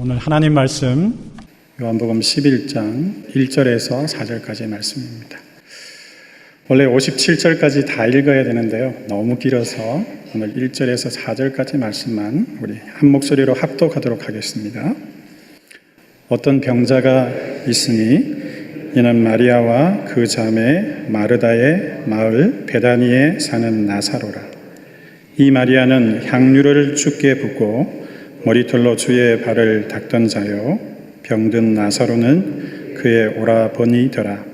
오늘 하나님 말씀 요한복음 11장 1절에서 4절까지의 말씀입니다. 원래 57절까지 다 읽어야 되는데요, 너무 길어서 오늘 1절에서 4절까지 말씀만 우리 한 목소리로 합독하도록 하겠습니다. 어떤 병자가 있으니 이는 마리아와 그 자매 마르다의 마을 베다니에 사는 나사로라. 이 마리아는 향유를 주께 붓고 머리털로 주의 발을 닦던 자요, 병든 나사로는 그의 오라버니더라.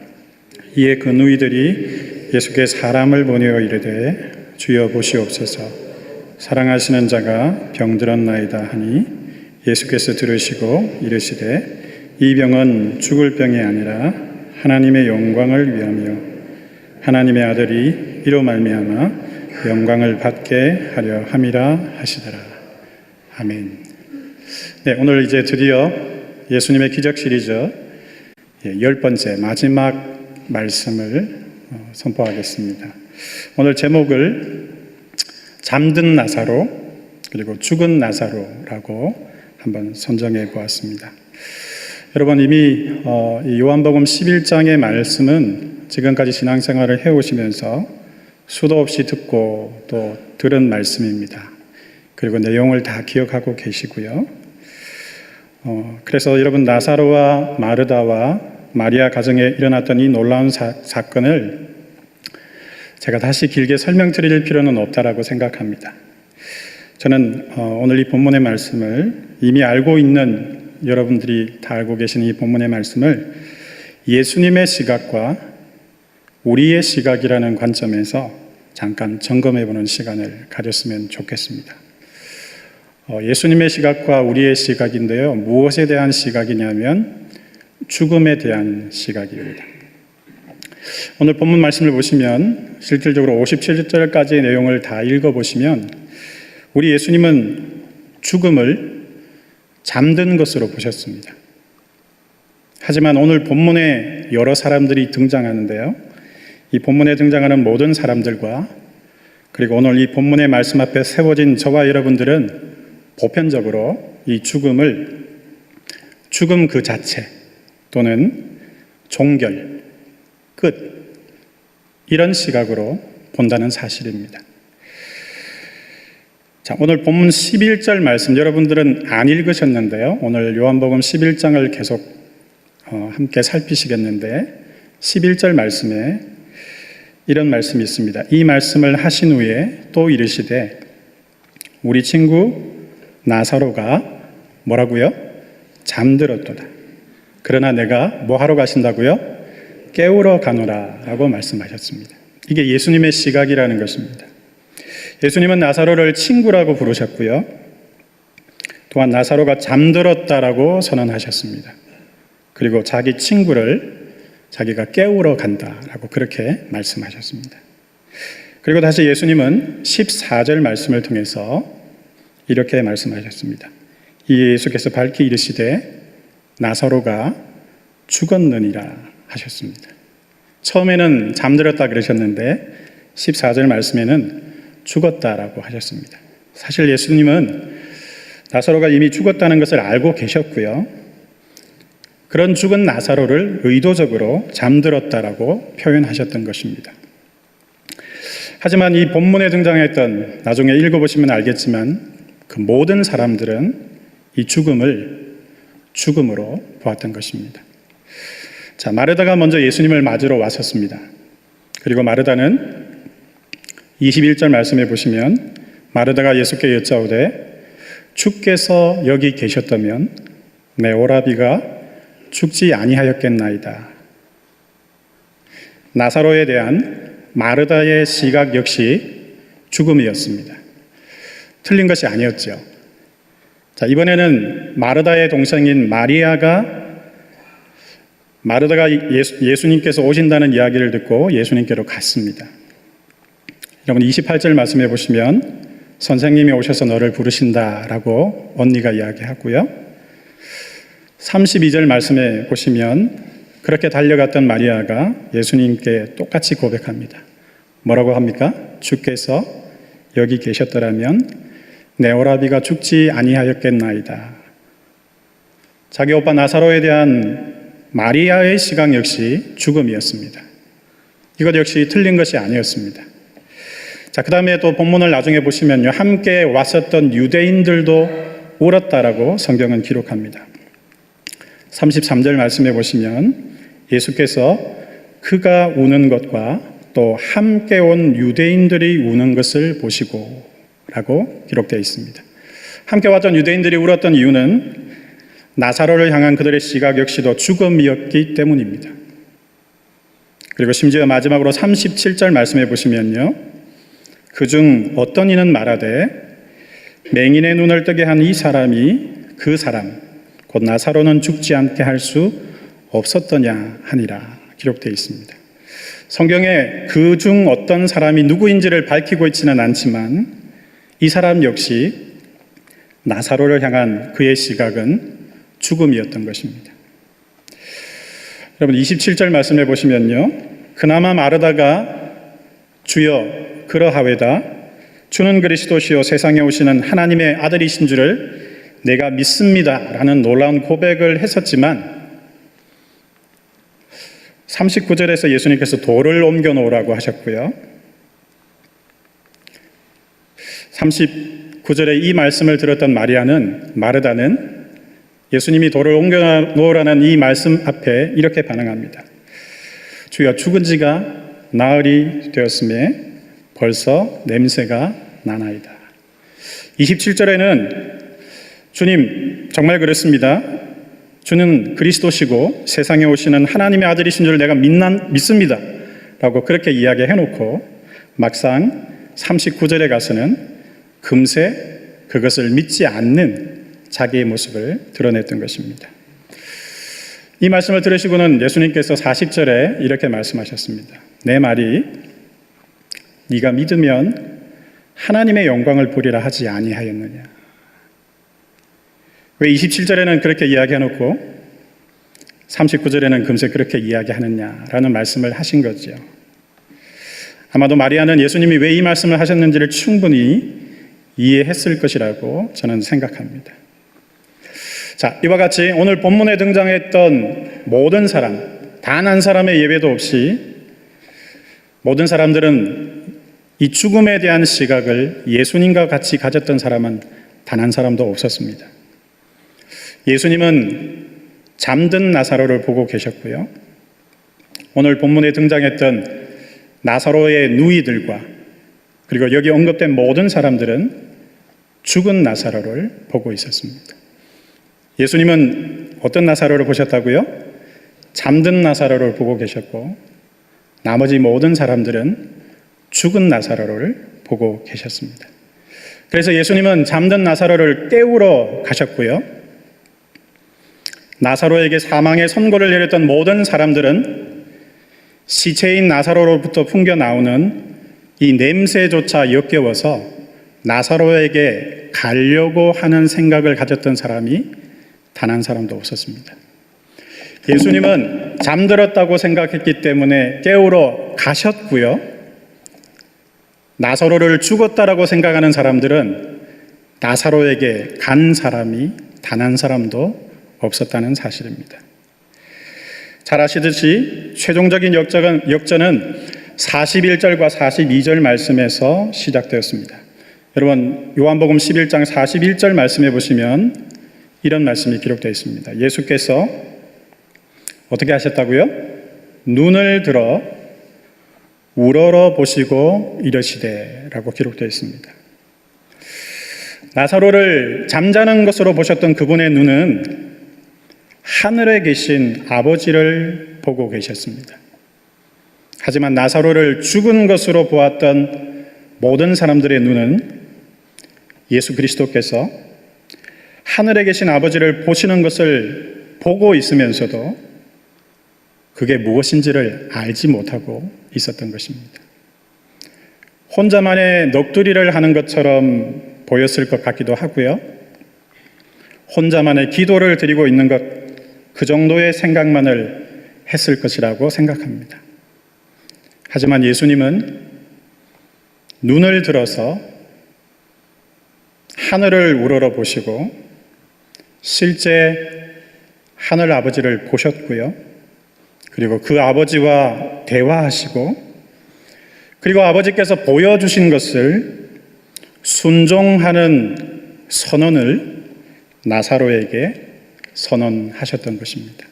이에 그 누이들이 예수께 사람을 보내어 이르되 주여 보시옵소서, 사랑하시는 자가 병들었나이다 하니 예수께서 들으시고 이르시되 이 병은 죽을 병이 아니라 하나님의 영광을 위하며 하나님의 아들이 이로 말미암아 영광을 받게 하려 함이라 하시더라. 아멘. 네, 오늘 이제 드디어 예수님의 기적 시리즈 10번째 마지막 말씀을 선포하겠습니다. 오늘 제목을 잠든 나사로 그리고 죽은 나사로라고 한번 선정해 보았습니다. 여러분, 이미 이 요한복음 11장의 말씀은 지금까지 신앙생활을 해오시면서 수도 없이 듣고 또 들은 말씀입니다. 그리고 내용을 다 기억하고 계시고요. 그래서 여러분, 나사로와 마르다와 마리아 가정에 일어났던 이 놀라운 사건을 제가 다시 길게 설명드릴 필요는 없다라고 생각합니다. 저는 오늘 이 본문의 말씀을 이미 알고 있는 여러분들이 다 알고 계시는 이 본문의 말씀을 예수님의 시각과 우리의 시각이라는 관점에서 잠깐 점검해보는 시간을 가졌으면 좋겠습니다. 예수님의 시각과 우리의 시각인데요, 무엇에 대한 시각이냐면 죽음에 대한 시각입니다. 오늘 본문 말씀을 보시면 실질적으로 57절까지의 내용을 다 읽어보시면 우리 예수님은 죽음을 잠든 것으로 보셨습니다. 하지만 오늘 본문에 여러 사람들이 등장하는데요, 이 본문에 등장하는 모든 사람들과 그리고 오늘 이 본문의 말씀 앞에 세워진 저와 여러분들은 보편적으로 이 죽음 그 자체 또는 종결, 끝, 이런 시각으로 본다는 사실입니다. 자, 오늘 본문 11절 말씀 여러분들은 안 읽으셨는데요, 오늘 요한복음 11장을 계속 함께 살피시겠는데 11절 말씀에 이런 말씀이 있습니다. 이 말씀을 하신 후에 또 이르시되 우리 친구 나사로가 뭐라고요? 잠들었도다. 그러나 내가 뭐 하러 가신다고요? 깨우러 가노라 라고 말씀하셨습니다. 이게 예수님의 시각이라는 것입니다. 예수님은 나사로를 친구라고 부르셨고요, 또한 나사로가 잠들었다라고 선언하셨습니다. 그리고 자기 친구를 자기가 깨우러 간다라고 그렇게 말씀하셨습니다. 그리고 다시 예수님은 14절 말씀을 통해서 이렇게 말씀하셨습니다. 이 예수께서 밝히 이르시되 나사로가 죽었느니라 하셨습니다. 처음에는 잠들었다 그러셨는데 14절 말씀에는 죽었다라고 하셨습니다. 사실 예수님은 나사로가 이미 죽었다는 것을 알고 계셨고요, 그런 죽은 나사로를 의도적으로 잠들었다라고 표현하셨던 것입니다. 하지만 이 본문에 등장했던, 나중에 읽어보시면 알겠지만 그 모든 사람들은 이 죽음을 죽음으로 보았던 것입니다. 자, 마르다가 먼저 예수님을 맞으러 왔었습니다. 그리고 마르다는 21절 말씀해 보시면 마르다가 예수께 여짜오되 주께서 여기 계셨다면 내 오라비가 죽지 아니하였겠나이다. 나사로에 대한 마르다의 시각 역시 죽음이었습니다. 틀린 것이 아니었죠. 자, 이번에는 마르다의 동생인 마리아가 예수님께서 오신다는 이야기를 듣고 예수님께로 갔습니다. 여러분, 28절 말씀해 보시면 선생님이 오셔서 너를 부르신다라고 언니가 이야기하고요, 32절 말씀해 보시면 그렇게 달려갔던 마리아가 예수님께 똑같이 고백합니다. 뭐라고 합니까? 주께서 여기 계셨더라면 내 오라비가 죽지 아니하였겠나이다. 자기 오빠 나사로에 대한 마리아의 시각 역시 죽음이었습니다. 이것 역시 틀린 것이 아니었습니다. 자, 그 다음에 또 본문을 나중에 보시면요, 함께 왔었던 유대인들도 울었다라고 성경은 기록합니다. 33절 말씀해 보시면 예수께서 그가 우는 것과 또 함께 온 유대인들이 우는 것을 보시고 라고 기록되어 있습니다. 함께 왔던 유대인들이 울었던 이유는 나사로를 향한 그들의 시각 역시도 죽음이었기 때문입니다. 그리고 심지어 마지막으로 37절 말씀해 보시면요, 그중 어떤 이는 말하되 맹인의 눈을 뜨게 한 이 사람이 그 사람 곧 나사로는 죽지 않게 할 수 없었더냐 하니라 기록되어 있습니다. 성경에 그 중 어떤 사람이 누구인지를 밝히고 있지는 않지만 이 사람 역시 나사로를 향한 그의 시각은 죽음이었던 것입니다. 여러분 27절 말씀해 보시면요, 그나마 마르다가 주여 그러하외다 주는 그리스도시요 세상에 오시는 하나님의 아들이신 줄을 내가 믿습니다 라는 놀라운 고백을 했었지만 39절에서 예수님께서 돌을 옮겨 놓으라고 하셨고요, 39절에 이 말씀을 들었던 마르다는 예수님이 돌을 옮겨 놓으라는 이 말씀 앞에 이렇게 반응합니다. 주여 죽은 지가 나흘이 되었음에 벌써 냄새가 나나이다. 27절에는 주님 정말 그렇습니다. 주는 그리스도시고 세상에 오시는 하나님의 아들이신 줄 내가 믿습니다 라고 그렇게 이야기해놓고 막상 39절에 가서는 금세 그것을 믿지 않는 자기의 모습을 드러냈던 것입니다. 이 말씀을 들으시고는 예수님께서 40절에 이렇게 말씀하셨습니다. 내 말이 네가 믿으면 하나님의 영광을 보리라 하지 아니하였느냐. 왜 27절에는 그렇게 이야기해놓고 39절에는 금세 그렇게 이야기하느냐라는 말씀을 하신 거죠. 아마도 마리아는 예수님이 왜 이 말씀을 하셨는지를 충분히 이해했을 것이라고 저는 생각합니다. 자, 이와 같이 오늘 본문에 등장했던 모든 사람, 단 한 사람의 예외도 없이 모든 사람들은 이 죽음에 대한 시각을 예수님과 같이 가졌던 사람은 단 한 사람도 없었습니다. 예수님은 잠든 나사로를 보고 계셨고요, 오늘 본문에 등장했던 나사로의 누이들과 그리고 여기 언급된 모든 사람들은 죽은 나사로를 보고 있었습니다. 예수님은 어떤 나사로를 보셨다고요? 잠든 나사로를 보고 계셨고 나머지 모든 사람들은 죽은 나사로를 보고 계셨습니다. 그래서 예수님은 잠든 나사로를 깨우러 가셨고요, 나사로에게 사망의 선고를 내렸던 모든 사람들은 시체인 나사로로부터 풍겨 나오는 이 냄새조차 역겨워서 나사로에게 가려고 하는 생각을 가졌던 사람이 단 한 사람도 없었습니다. 예수님은 잠들었다고 생각했기 때문에 깨우러 가셨고요, 나사로를 죽었다라고 생각하는 사람들은 나사로에게 간 사람이 단 한 사람도 없었다는 사실입니다. 잘 아시듯이 최종적인 역전은 41절과 42절 말씀에서 시작되었습니다. 여러분 요한복음 11장 41절 말씀해 보시면 이런 말씀이 기록되어 있습니다. 예수께서 어떻게 하셨다고요? 눈을 들어 우러러 보시고 이르시되 라고 기록되어 있습니다. 나사로를 잠자는 것으로 보셨던 그분의 눈은 하늘에 계신 아버지를 보고 계셨습니다. 하지만 나사로를 죽은 것으로 보았던 모든 사람들의 눈은 예수 그리스도께서 하늘에 계신 아버지를 보시는 것을 보고 있으면서도 그게 무엇인지를 알지 못하고 있었던 것입니다. 혼자만의 넋두리를 하는 것처럼 보였을 것 같기도 하고요, 혼자만의 기도를 드리고 있는 것, 그 정도의 생각만을 했을 것이라고 생각합니다. 하지만 예수님은 눈을 들어서 하늘을 우러러 보시고 실제 하늘 아버지를 보셨고요. 그리고 그 아버지와 대화하시고, 그리고 아버지께서 보여주신 것을 순종하는 선언을 나사로에게 선언하셨던 것입니다.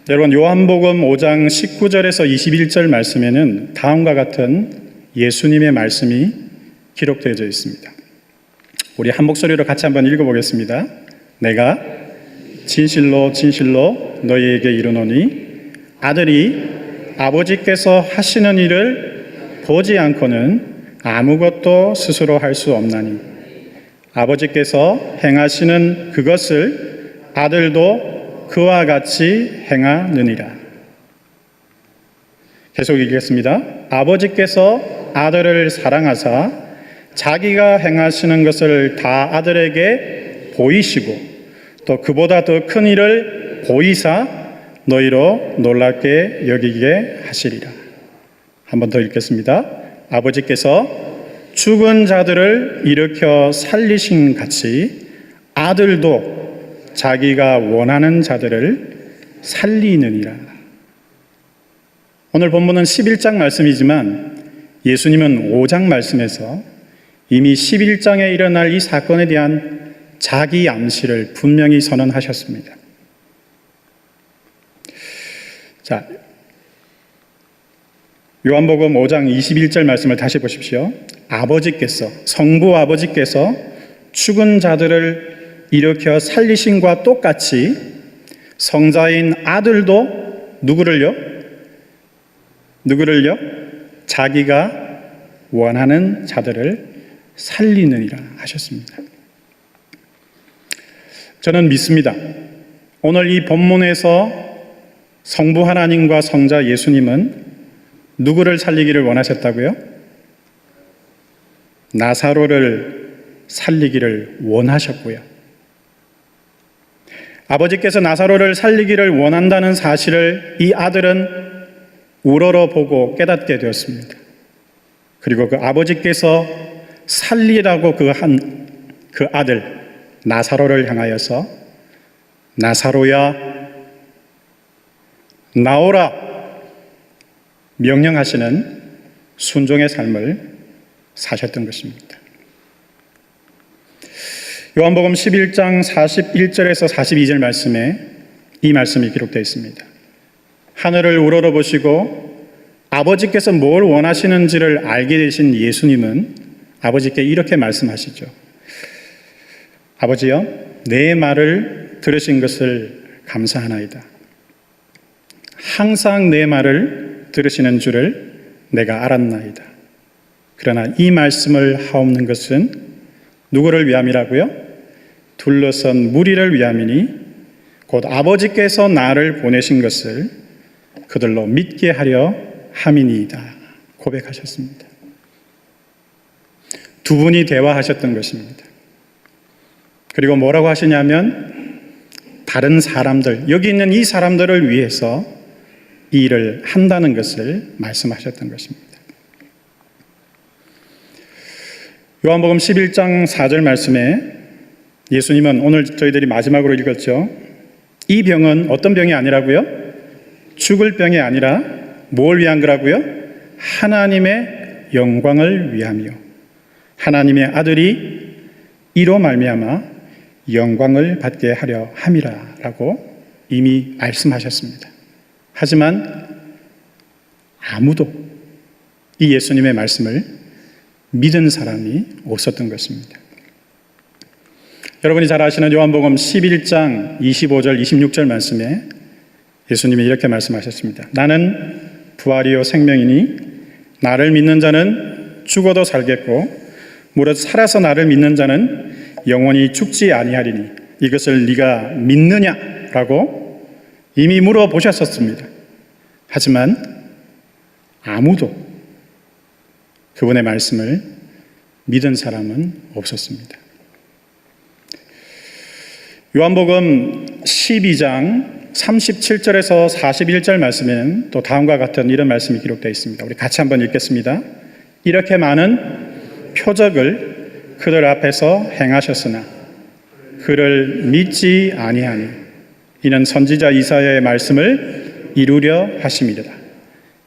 여러분, 요한복음 5장 19절에서 21절 말씀에는 다음과 같은 예수님의 말씀이 기록되어져 있습니다. 우리 한 목소리로 같이 한번 읽어보겠습니다. 내가 진실로 진실로 너희에게 이르노니 아들이 아버지께서 하시는 일을 보지 않고는 아무것도 스스로 할 수 없나니 아버지께서 행하시는 그것을 아들도 그와 같이 행하느니라. 계속 읽겠습니다. 아버지께서 아들을 사랑하사 자기가 행하시는 것을 다 아들에게 보이시고 또 그보다 더 큰 일을 보이사 너희로 놀랍게 여기게 하시리라. 한 번 더 읽겠습니다. 아버지께서 죽은 자들을 일으켜 살리신 같이 아들도 자기가 원하는 자들을 살리느니라. 오늘 본문은 11장 말씀이지만 예수님은 5장 말씀에서 이미 11장에 일어날 이 사건에 대한 자기 암시를 분명히 선언하셨습니다. 자, 요한복음 5장 21절 말씀을 다시 보십시오. 아버지께서, 성부 아버지께서 죽은 자들을 일으켜 살리신과 똑같이 성자인 아들도 누구를요? 자기가 원하는 자들을 살리느니라 하셨습니다. 저는 믿습니다. 오늘 이 본문에서 성부 하나님과 성자 예수님은 누구를 살리기를 원하셨다고요? 나사로를 살리기를 원하셨고요. 아버지께서 나사로를 살리기를 원한다는 사실을 이 아들은 우러러보고 깨닫게 되었습니다. 그리고 그 아버지께서 살리라고 그 아들 나사로를 향하여서 나사로야 나오라 명령하시는 순종의 삶을 사셨던 것입니다. 요한복음 11장 41절에서 42절 말씀에 이 말씀이 기록되어 있습니다. 하늘을 우러러보시고 아버지께서 뭘 원하시는지를 알게 되신 예수님은 아버지께 이렇게 말씀하시죠. 아버지여, 내 말을 들으신 것을 감사하나이다. 항상 내 말을 들으시는 줄을 내가 알았나이다. 그러나 이 말씀을 하옵는 것은 누구를 위함이라고요? 둘러선 무리를 위함이니 곧 아버지께서 나를 보내신 것을 그들로 믿게 하려 함이니이다. 고백하셨습니다. 두 분이 대화하셨던 것입니다. 그리고 뭐라고 하시냐면 다른 사람들, 여기 있는 이 사람들을 위해서 이 일을 한다는 것을 말씀하셨던 것입니다. 요한복음 11장 4절 말씀에 예수님은 오늘 저희들이 마지막으로 읽었죠. 이 병은 어떤 병이 아니라고요? 죽을 병이 아니라 뭘 위한 거라고요? 하나님의 영광을 위함이요. 하나님의 아들이 이로 말미암아 영광을 받게 하려 함이라라고 이미 말씀하셨습니다. 하지만 아무도 이 예수님의 말씀을 믿은 사람이 없었던 것입니다. 여러분이 잘 아시는 요한복음 11장 25절 26절 말씀에 예수님이 이렇게 말씀하셨습니다. 나는 부활이요 생명이니 나를 믿는 자는 죽어도 살겠고 무릇 살아서 나를 믿는 자는 영원히 죽지 아니하리니 이것을 네가 믿느냐라고 이미 물어보셨었습니다. 하지만 아무도 그분의 말씀을 믿은 사람은 없었습니다. 요한복음 12장 37절에서 41절 말씀에는 또 다음과 같은 이런 말씀이 기록되어 있습니다. 우리 같이 한번 읽겠습니다. 이렇게 많은 표적을 그들 앞에서 행하셨으나 그를 믿지 아니하니 이는 선지자 이사야의 말씀을 이루려 하심이로다.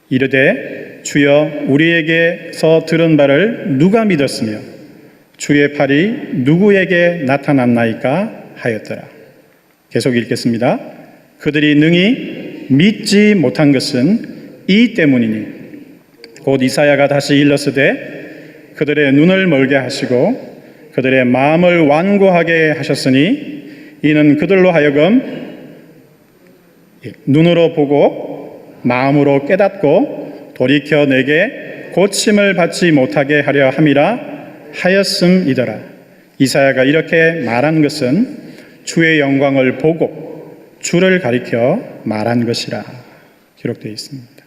이르되 주여 우리에게서 들은 바를 누가 믿었으며 주의 팔이 누구에게 나타났나이까 하였더라. 계속 읽겠습니다. 그들이 능히 믿지 못한 것은 이 때문이니 곧 이사야가 다시 일렀으되 그들의 눈을 멀게 하시고 그들의 마음을 완고하게 하셨으니 이는 그들로 하여금 눈으로 보고 마음으로 깨닫고 돌이켜 내게 고침을 받지 못하게 하려 함이라 하였음이더라. 이사야가 이렇게 말한 것은 주의 영광을 보고 주를 가리켜 말한 것이라 기록되어 있습니다.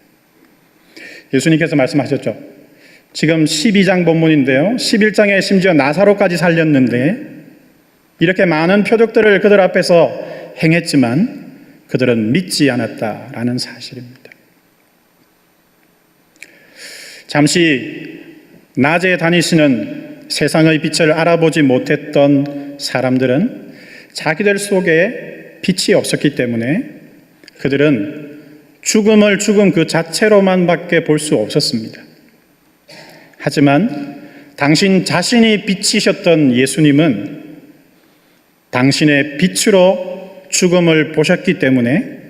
예수님께서 말씀하셨죠. 지금 12장 본문인데요. 11장에 심지어 나사로까지 살렸는데 이렇게 많은 표적들을 그들 앞에서 행했지만 그들은 믿지 않았다라는 사실입니다. 잠시 낮에 다니시는 세상의 빛을 알아보지 못했던 사람들은 자기들 속에 빛이 없었기 때문에 그들은 죽음을 죽음 그 자체로만 밖에 볼 수 없었습니다. 하지만 당신 자신이 빛이셨던 예수님은 당신의 빛으로 죽음을 보셨기 때문에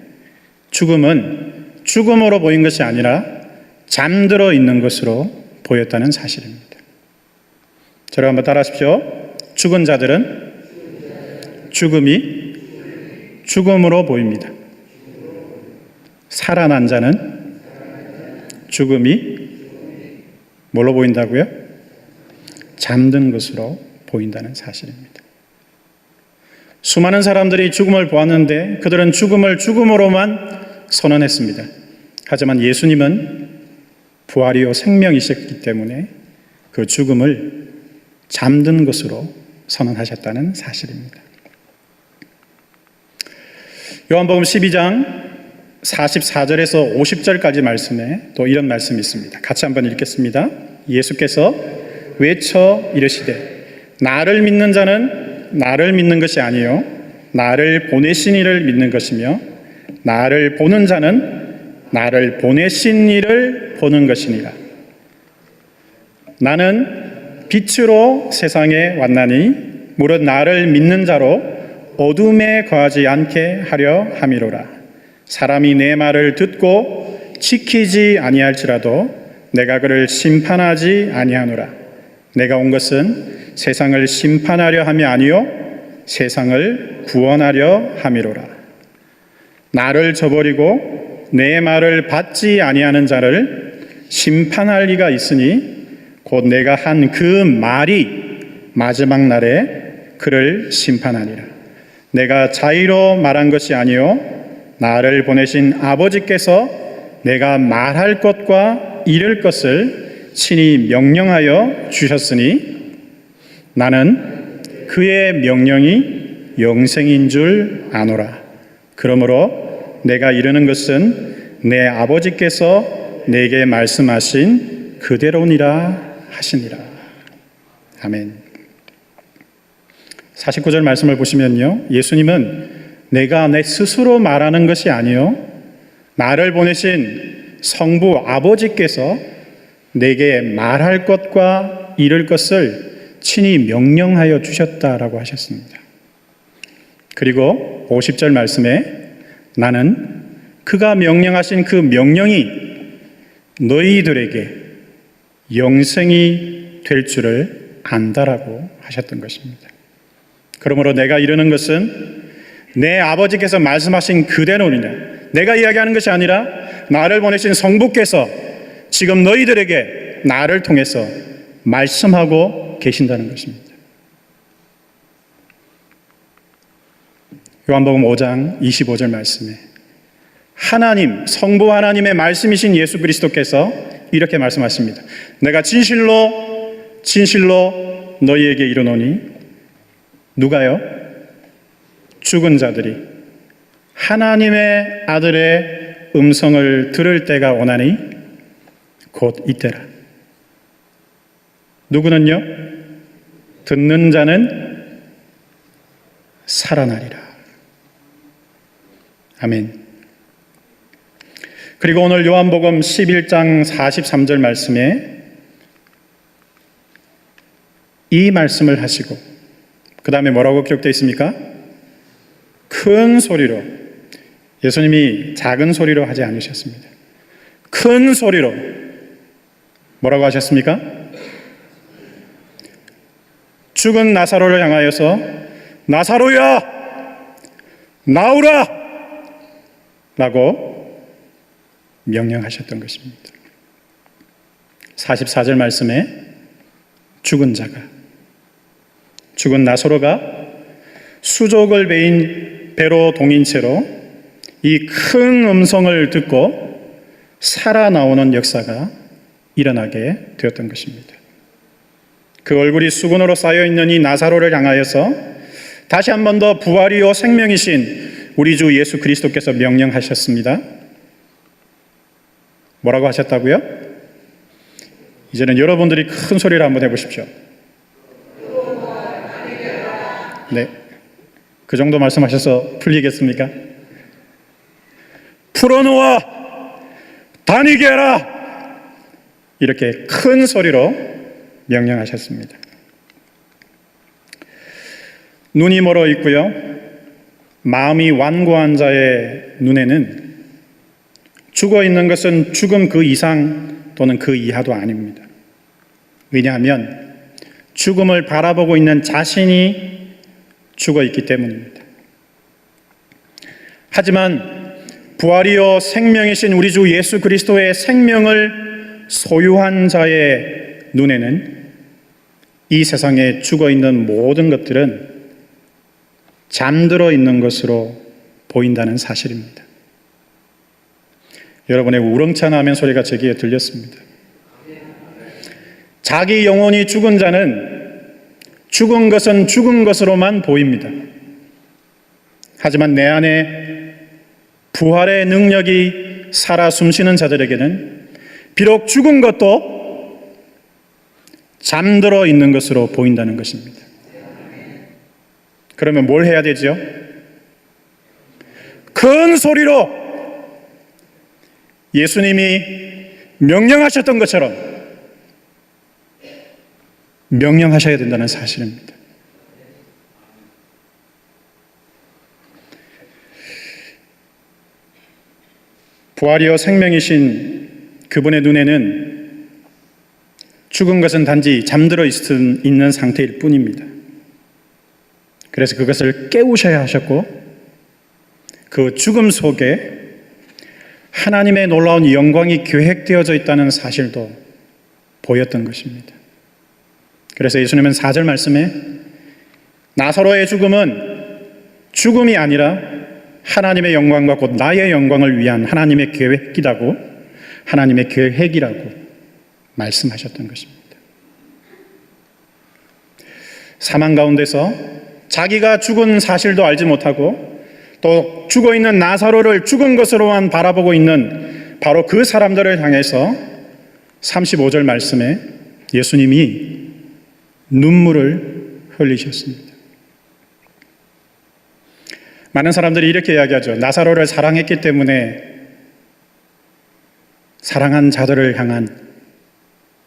죽음은 죽음으로 보인 것이 아니라 잠들어 있는 것으로 보였다는 사실입니다. 저를 한번 따라하십시오. 죽은 자들은 죽음이 죽음으로 보입니다. 살아난 자는 죽음이 뭘로 보인다고요? 잠든 것으로 보인다는 사실입니다. 수많은 사람들이 죽음을 보았는데 그들은 죽음을 죽음으로만 선언했습니다. 하지만 예수님은 부활이요 생명이셨기 때문에 그 죽음을 잠든 것으로 선언하셨다는 사실입니다. 요한복음 12장 44절에서 50절까지 말씀에 또 이런 말씀이 있습니다. 같이 한번 읽겠습니다. 예수께서 외쳐 이르시되 나를 믿는 자는 나를 믿는 것이 아니요 나를 보내신 이를 믿는 것이며 나를 보는 자는 나를 보내신 이를 보는 것이니라. 나는 빛으로 세상에 왔나니 무릇 나를 믿는 자로 어둠에 거하지 않게 하려 함이로라. 사람이 내 말을 듣고 지키지 아니할지라도 내가 그를 심판하지 아니하노라. 내가 온 것은 세상을 심판하려 함이 아니요 세상을 구원하려 함이로라. 나를 저버리고 내 말을 받지 아니하는 자를 심판할 리가 있으니 곧 내가 한 그 말이 마지막 날에 그를 심판하니라. 내가 자의로 말한 것이 아니요 나를 보내신 아버지께서 내가 말할 것과 이를 것을 친히 명령하여 주셨으니 나는 그의 명령이 영생인 줄 아노라. 그러므로 내가 이르는 것은 내 아버지께서 내게 말씀하신 그대로니라 하시니라. 아멘. 49절 말씀을 보시면요, 예수님은 내가 내 스스로 말하는 것이 아니요 나를 보내신 성부 아버지께서 내게 말할 것과 이를 것을 친히 명령하여 주셨다라고 하셨습니다. 그리고 50절 말씀에 나는 그가 명령하신 그 명령이 너희들에게 영생이 될 줄을 안다라고 하셨던 것입니다. 그러므로 내가 이르는 것은 내 아버지께서 말씀하신 그대로니라. 내가 이야기하는 것이 아니라 나를 보내신 성부께서 지금 너희들에게 나를 통해서 말씀하고 계신다는 것입니다. 요한복음 5장 25절 말씀에 하나님, 성부 하나님의 말씀이신 예수 그리스도께서 이렇게 말씀하십니다. 내가 진실로 진실로 너희에게 이르노니 누가요? 죽은 자들이 하나님의 아들의 음성을 들을 때가 오나니 곧 이때라. 누구는요? 듣는 자는 살아나리라. 아멘. 그리고 오늘 요한복음 11장 43절 말씀에 이 말씀을 하시고 그 다음에 뭐라고 기록되어 있습니까? 큰 소리로, 예수님이 작은 소리로 하지 않으셨습니다. 큰 소리로 뭐라고 하셨습니까? 죽은 나사로를 향하여서 나사로야 나오라 라고 명령하셨던 것입니다. 44절 말씀에 죽은 나사로가 수족을 베인 배로 동인 채로 이 큰 음성을 듣고 살아나오는 역사가 일어나게 되었던 것입니다. 그 얼굴이 수건으로 쌓여있는 이 나사로를 향하여서 다시 한 번 더 부활이요 생명이신 우리 주 예수 그리스도께서 명령하셨습니다. 뭐라고 하셨다고요? 이제는 여러분들이 큰 소리를 한번 해보십시오. 네, 그 정도 말씀하셔서 풀리겠습니까? 풀어놓아 다니게 해라, 이렇게 큰 소리로 명령하셨습니다. 눈이 멀어 있고요, 마음이 완고한 자의 눈에는 죽어 있는 것은 죽음 그 이상 또는 그 이하도 아닙니다. 왜냐하면 죽음을 바라보고 있는 자신이 죽어 있기 때문입니다. 하지만 부활이요 생명이신 우리 주 예수 그리스도의 생명을 소유한 자의 눈에는 이 세상에 죽어 있는 모든 것들은 잠들어 있는 것으로 보인다는 사실입니다. 여러분의 우렁찬 아멘 소리가 제 귀에 들렸습니다. 자기 영혼이 죽은 자는 죽은 것은 죽은 것으로만 보입니다. 하지만 내 안에 부활의 능력이 살아 숨쉬는 자들에게는 비록 죽은 것도 잠들어 있는 것으로 보인다는 것입니다. 그러면 뭘 해야 되죠? 큰 소리로 예수님이 명령하셨던 것처럼 명령하셔야 된다는 사실입니다. 부활이요 생명이신 그분의 눈에는 죽은 것은 단지 잠들어 있는 상태일 뿐입니다. 그래서 그것을 깨우셔야 하셨고, 그 죽음 속에 하나님의 놀라운 영광이 계획되어져 있다는 사실도 보였던 것입니다. 그래서 예수님은 4절 말씀에 나사로의 죽음은 죽음이 아니라 하나님의 영광과 곧 나의 영광을 위한 하나님의 계획이라고 말씀하셨던 것입니다. 사망 가운데서 자기가 죽은 사실도 알지 못하고 또 죽어있는 나사로를 죽은 것으로만 바라보고 있는 바로 그 사람들을 향해서 35절 말씀에 예수님이 눈물을 흘리셨습니다. 많은 사람들이 이렇게 이야기하죠. 나사로를 사랑했기 때문에 사랑한 자들을 향한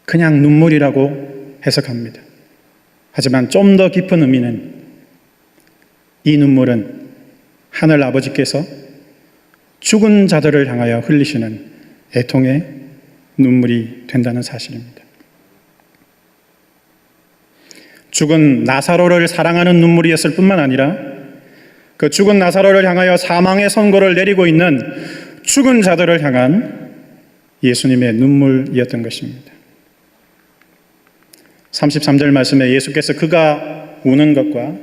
그냥 눈물이라고 해석합니다. 하지만 좀 더 깊은 의미는 이 눈물은 하늘 아버지께서 죽은 자들을 향하여 흘리시는 애통의 눈물이 된다는 사실입니다. 죽은 나사로를 사랑하는 눈물이었을 뿐만 아니라 그 죽은 나사로를 향하여 사망의 선고를 내리고 있는 죽은 자들을 향한 예수님의 눈물이었던 것입니다. 33절 말씀에 예수께서 그가 우는 것과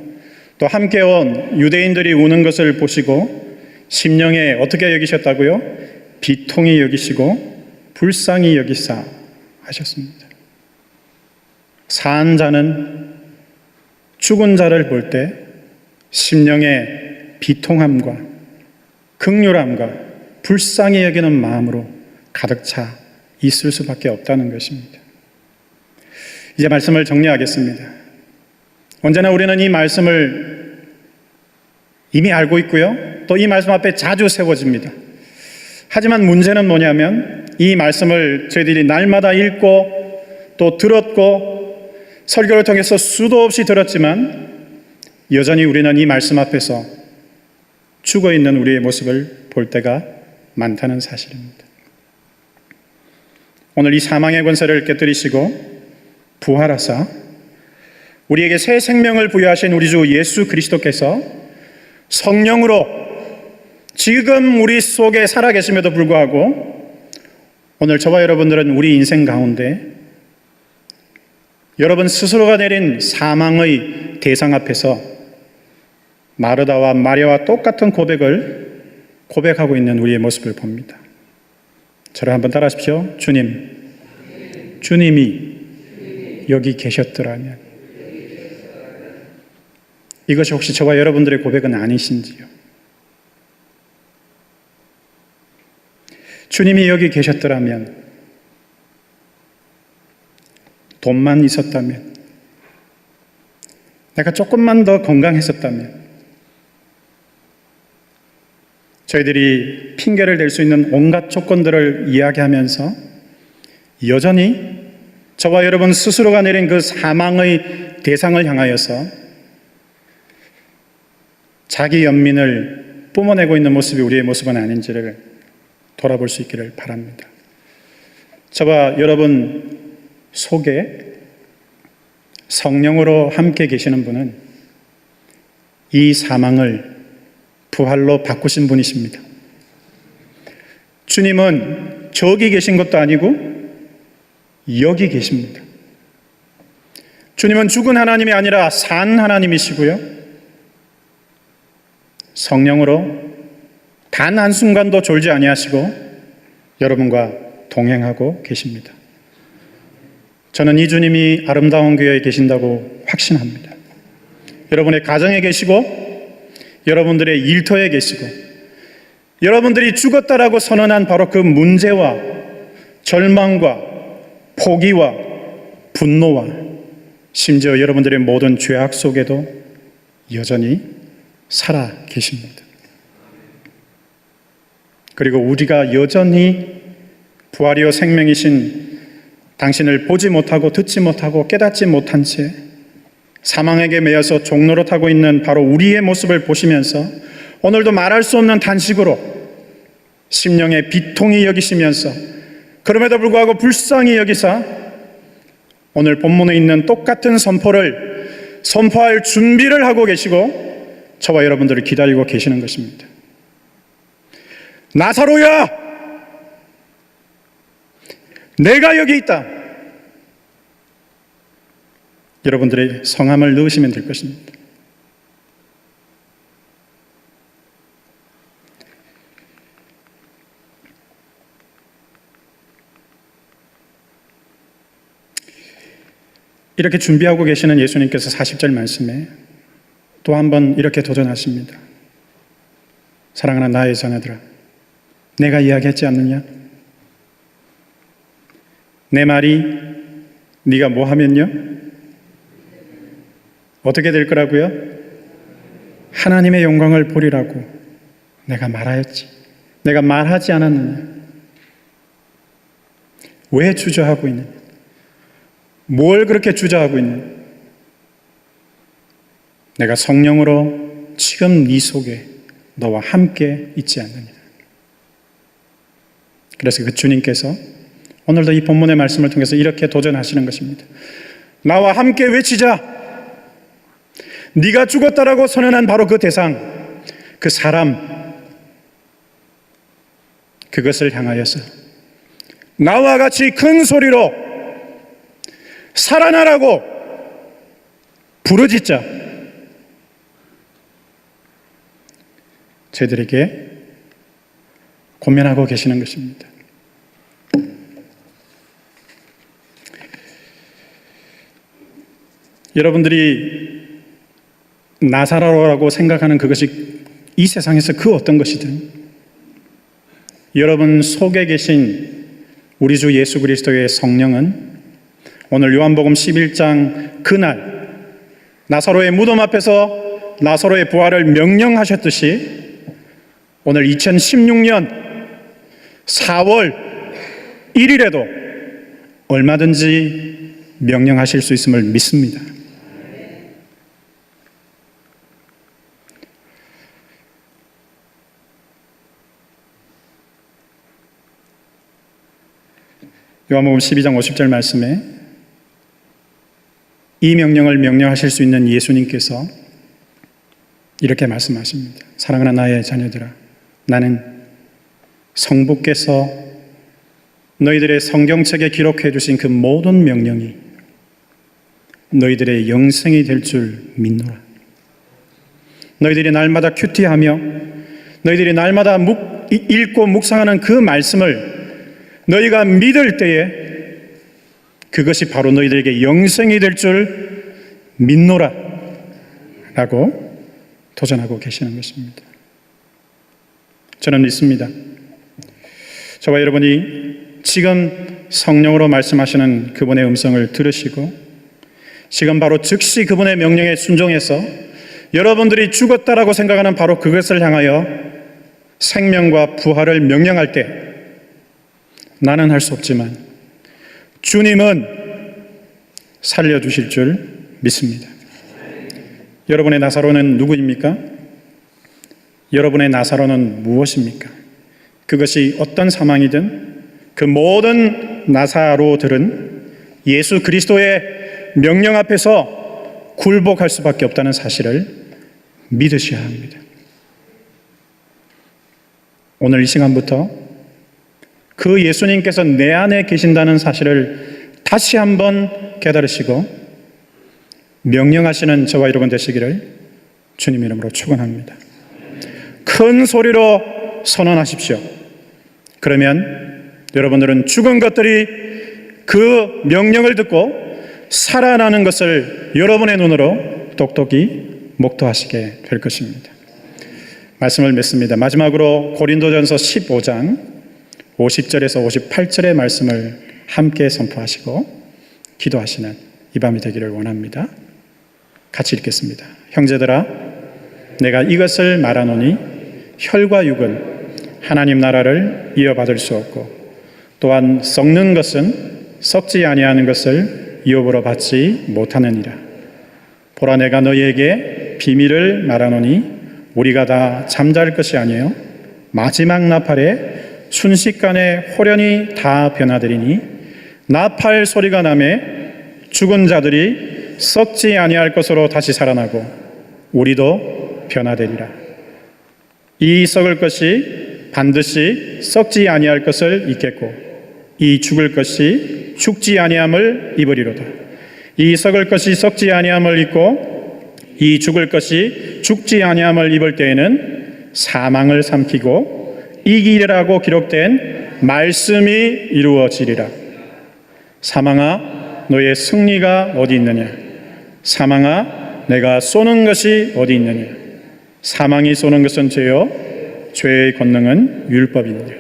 또 함께 온 유대인들이 우는 것을 보시고 심령에 어떻게 여기셨다고요? 비통히 여기시고 불쌍히 여기사 하셨습니다. 산 자는 죽은 자를 볼 때 심령에 비통함과 긍휼함과 불쌍히 여기는 마음으로 가득 차 있을 수밖에 없다는 것입니다. 이제 말씀을 정리하겠습니다. 언제나 우리는 이 말씀을 이미 알고 있고요. 또 이 말씀 앞에 자주 세워집니다. 하지만 문제는 뭐냐면 이 말씀을 저희들이 날마다 읽고 또 들었고 설교를 통해서 수도 없이 들었지만 여전히 우리는 이 말씀 앞에서 죽어있는 우리의 모습을 볼 때가 많다는 사실입니다. 오늘 이 사망의 권세를 깨뜨리시고 부활하사 우리에게 새 생명을 부여하신 우리 주 예수 그리스도께서 성령으로 지금 우리 속에 살아계심에도 불구하고 오늘 저와 여러분들은 우리 인생 가운데 여러분 스스로가 내린 사망의 대상 앞에서 마르다와 마리아와 똑같은 고백을 고백하고 있는 우리의 모습을 봅니다. 저를 한번 따라하십시오. 주님이 여기 계셨더라면. 이것이 혹시 저와 여러분들의 고백은 아니신지요? 주님이 여기 계셨더라면, 돈만 있었다면, 내가 조금만 더 건강했었다면, 저희들이 핑계를 댈 수 있는 온갖 조건들을 이야기하면서 여전히 저와 여러분 스스로가 내린 그 사망의 대상을 향하여서 자기 연민을 뿜어내고 있는 모습이 우리의 모습은 아닌지를 돌아볼 수 있기를 바랍니다. 저와 여러분 속에 성령으로 함께 계시는 분은 이 사망을 부활로 바꾸신 분이십니다. 주님은 저기 계신 것도 아니고 여기 계십니다. 주님은 죽은 하나님이 아니라 산 하나님이시고요. 성령으로 단 한순간도 졸지 아니하시고 여러분과 동행하고 계십니다. 저는 이 주님이 아름다운 교회에 계신다고 확신합니다. 여러분의 가정에 계시고 여러분들의 일터에 계시고 여러분들이 죽었다라고 선언한 바로 그 문제와 절망과 포기와 분노와 심지어 여러분들의 모든 죄악 속에도 여전히 살아 계십니다. 그리고 우리가 여전히 부활이요 생명이신 당신을 보지 못하고 듣지 못하고 깨닫지 못한 채 사망에게 매여서 종노릇하고 있는 바로 우리의 모습을 보시면서 오늘도 말할 수 없는 단식으로 심령의 비통이 여기시면서 그럼에도 불구하고 불쌍히 여기사 오늘 본문에 있는 똑같은 선포를 선포할 준비를 하고 계시고 저와 여러분들을 기다리고 계시는 것입니다. 나사로야, 내가 여기 있다. 여러분들의 성함을 넣으시면 될 것입니다. 이렇게 준비하고 계시는 예수님께서 40절 말씀에 또 한 번 이렇게 도전하십니다. 사랑하는 나의 자녀들아, 내가 이야기했지 않느냐? 내 말이 네가 뭐 하면요? 어떻게 될 거라고요? 하나님의 영광을 보리라고 내가 말하였지. 내가 말하지 않았느냐? 왜 주저하고 있느냐? 뭘 그렇게 주저하고 있느냐? 내가 성령으로 지금 네 속에 너와 함께 있지 않느냐? 그래서 그 주님께서 오늘도 이 본문의 말씀을 통해서 이렇게 도전하시는 것입니다. 나와 함께 외치자. 네가 죽었다라고 선언한 바로 그 대상, 그 사람, 그것을 향하여서 나와 같이 큰 소리로 살아나라고 부르짖자. 저희들에게 고면하고 계시는 것입니다. 여러분들이 나사로라고 생각하는 그것이 이 세상에서 그 어떤 것이든 여러분 속에 계신 우리 주 예수 그리스도의 성령은 오늘 요한복음 11장 그날 나사로의 무덤 앞에서 나사로의 부활을 명령하셨듯이 오늘 2016년 4월 1일에도 얼마든지 명령하실 수 있음을 믿습니다. 요한복음 12장 50절 말씀에 이 명령을 명령하실 수 있는 예수님께서 이렇게 말씀하십니다. 사랑하는 나의 자녀들아, 나는 성부께서 너희들의 성경책에 기록해 주신 그 모든 명령이 너희들의 영생이 될 줄 믿노라. 너희들이 날마다 큐티하며 너희들이 날마다 읽고 묵상하는 그 말씀을 너희가 믿을 때에 그것이 바로 너희들에게 영생이 될 줄 믿노라 라고 도전하고 계시는 것입니다. 저는 믿습니다. 저와 여러분이 지금 성령으로 말씀하시는 그분의 음성을 들으시고 지금 바로 즉시 그분의 명령에 순종해서 여러분들이 죽었다라고 생각하는 바로 그것을 향하여 생명과 부활을 명령할 때 나는 할 수 없지만 주님은 살려주실 줄 믿습니다. 여러분의 나사로는 누구입니까? 여러분의 나사로는 무엇입니까? 그것이 어떤 사망이든 그 모든 나사로들은 예수 그리스도의 명령 앞에서 굴복할 수밖에 없다는 사실을 믿으셔야 합니다. 오늘 이 시간부터 그 예수님께서 내 안에 계신다는 사실을 다시 한번 깨달으시고 명령하시는 저와 여러분 되시기를 주님 이름으로 축원합니다. 큰 소리로 선언하십시오. 그러면 여러분들은 죽은 것들이 그 명령을 듣고 살아나는 것을 여러분의 눈으로 똑똑히 목도하시게 될 것입니다. 말씀을 맺습니다. 마지막으로 고린도전서 15장 50절에서 58절의 말씀을 함께 선포하시고 기도하시는 이 밤이 되기를 원합니다. 같이 읽겠습니다. 형제들아, 내가 이것을 말하노니 혈과 육은 하나님 나라를 이어받을 수 없고 또한 썩는 것은 썩지 아니하는 것을 유업으로 받지 못하느니라. 보라, 내가 너희에게 비밀을 말하노니 우리가 다 잠잘 것이 아니에요. 마지막 나팔에 순식간에 호련히 다 변화되리니 나팔 소리가 나매 죽은 자들이 썩지 아니할 것으로 다시 살아나고 우리도 변화되리라. 이 썩을 것이 반드시 썩지 아니할 것을 입겠고 이 죽을 것이 죽지 아니함을 입으리로다. 이 썩을 것이 썩지 아니함을 입고 이 죽을 것이 죽지 아니함을 입을 때에는 사망을 삼키고 이기리라고 기록된 말씀이 이루어지리라. 사망아, 너의 승리가 어디 있느냐? 사망아, 내가 쏘는 것이 어디 있느냐? 사망이 쏘는 것은 죄요, 죄의 권능은 율법이니라.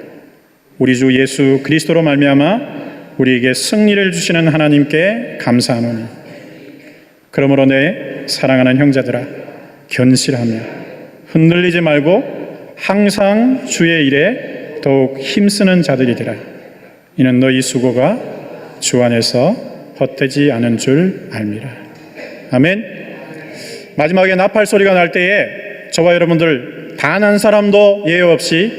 우리 주 예수 그리스도로 말미암아 우리에게 승리를 주시는 하나님께 감사하노니 그러므로 내 사랑하는 형제들아, 견실하며 흔들리지 말고 항상 주의 일에 더욱 힘쓰는 자들이 되라. 이는 너희 수고가 주 안에서 헛되지 않은 줄 알미라. 아멘. 마지막에 나팔 소리가 날 때에 저와 여러분들 단 한 사람도 예외 없이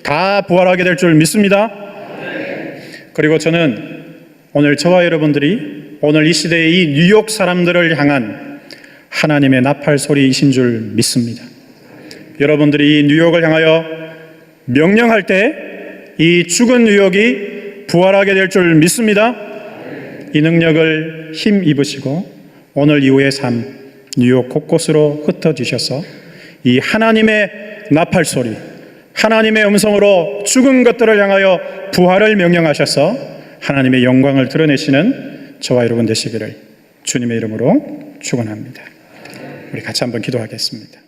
다 부활하게 될 줄 믿습니다. 그리고 저는 오늘 저와 여러분들이 오늘 이 시대의 이 뉴욕 사람들을 향한 하나님의 나팔 소리이신 줄 믿습니다. 여러분들이 이 뉴욕을 향하여 명령할 때 이 죽은 뉴욕이 부활하게 될 줄 믿습니다. 이 능력을 힘 입으시고 오늘 이후의 삶 뉴욕 곳곳으로 흩어지셔서 이 하나님의 나팔 소리, 하나님의 음성으로 죽은 것들을 향하여 부활을 명령하셔서 하나님의 영광을 드러내시는 저와 여러분 되시기를 주님의 이름으로 축원합니다. 우리 같이 한번 기도하겠습니다.